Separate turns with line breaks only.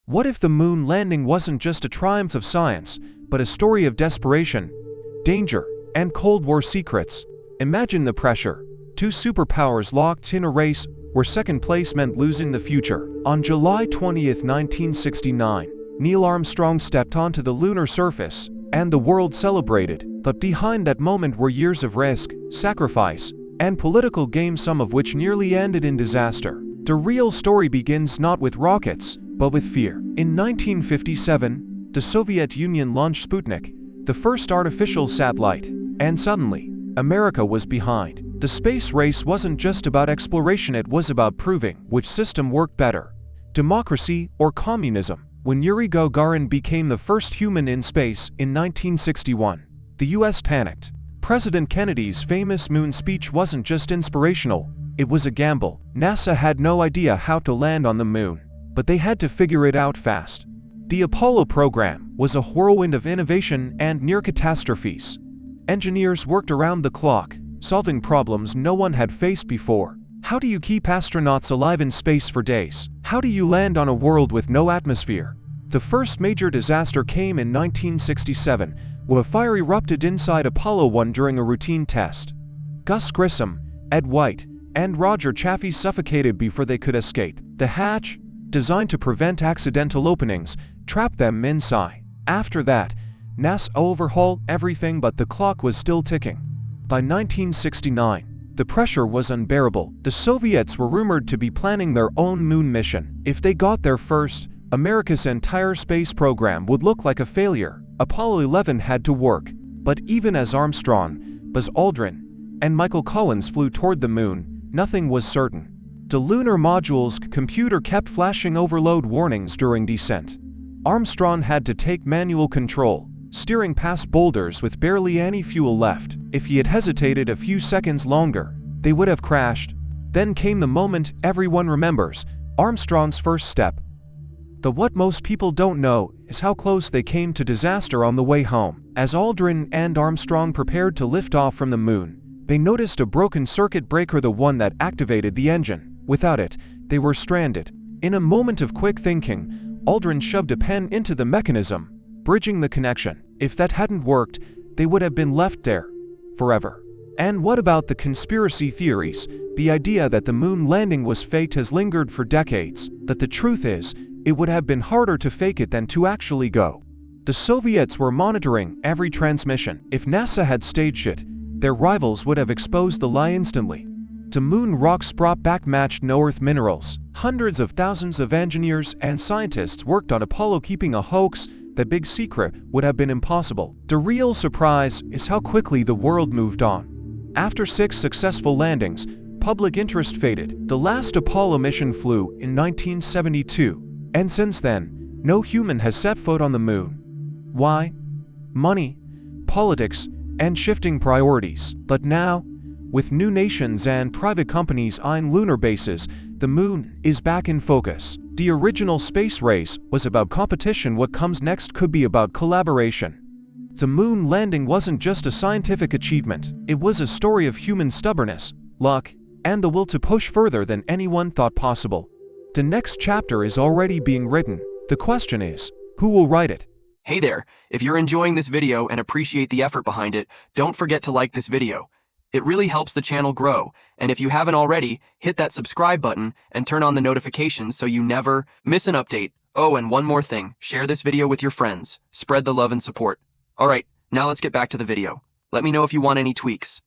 What if the moon landing wasn't just a triumph of science, but a story of desperation, danger, and Cold War secrets? Imagine the pressure. Two superpowers locked in a race where second place meant losing the future. On July 20, 1969, Neil Armstrong stepped onto the lunar surface, and the world celebrated. But behind that moment were years of risk, sacrifice, and political games, some of which nearly ended in disaster. The real story begins not with rockets, but with fear. In 1957, the Soviet Union launched Sputnik, the first artificial satellite, and suddenly, America was behind. The space race wasn't just about exploration, it was about proving which system worked better, democracy or communism. When Yuri Gagarin became the first human in space in 1961, the US panicked. President Kennedy's famous moon speech wasn't just inspirational, it was a gamble. NASA had no idea how to land on the moon, but they had to figure it out fast. The Apollo program was a whirlwind of innovation and near catastrophes. Engineers worked around the clock, solving problems no one had faced before. How do you keep astronauts alive in space for days? How do you land on a world with no atmosphere? The first major disaster came in 1967, when a fire erupted inside Apollo 1 during a routine test. Gus Grissom, Ed White, and Roger Chaffee suffocated before they could escape. The hatch, designed to prevent accidental openings, trapped them inside. After that, NASA overhauled everything, but the clock was still ticking. By 1969, the pressure was unbearable. The Soviets were rumored to be planning their own moon mission. If they got there first, America's entire space program would look like a failure. Apollo 11 had to work, but even as Armstrong, Buzz Aldrin, and Michael Collins flew toward the moon, nothing was certain. The lunar module's computer kept flashing overload warnings during descent. Armstrong had to take manual control, steering past boulders with barely any fuel left. If he had hesitated a few seconds longer, they would have crashed. Then came the moment everyone remembers, Armstrong's first step. But what most people don't know is how close they came to disaster on the way home. As Aldrin and Armstrong prepared to lift off from the moon, they noticed a broken circuit breaker, the one that activated the engine. Without it, they were stranded. In a moment of quick thinking, Aldrin shoved a pen into the mechanism, bridging the connection. If that hadn't worked, they would have been left there forever. And what about the conspiracy theories? The idea that the moon landing was faked has lingered for decades, but the truth is, it would have been harder to fake it than to actually go. The Soviets were monitoring every transmission. If NASA had staged it, their rivals would have exposed the lie instantly. The moon rocks brought back matched no-Earth minerals. Hundreds of thousands of engineers and scientists worked on Apollo, keeping a hoax, the big secret, would have been impossible. The real surprise is how quickly the world moved on. After 6 successful landings, public interest faded. The last Apollo mission flew in 1972, and since then, no human has set foot on the moon. Why? Money, politics, and shifting priorities. But now, with new nations and private companies eyeing lunar bases, the moon is back in focus. The original space race was about competition. What comes next could be about collaboration. The moon landing wasn't just a scientific achievement, it was a story of human stubbornness, luck, and the will to push further than anyone thought possible. The next chapter is already being written. The question is, who will write it?
Hey there, if you're enjoying this video and appreciate the effort behind it, don't forget to like this video. It really helps the channel grow, and if you haven't already, hit that subscribe button and turn on the notifications so you never miss an update. Oh, and one more thing, share this video with your friends. Spread the love and support. Alright, now let's get back to the video. Let me know if you want any tweaks.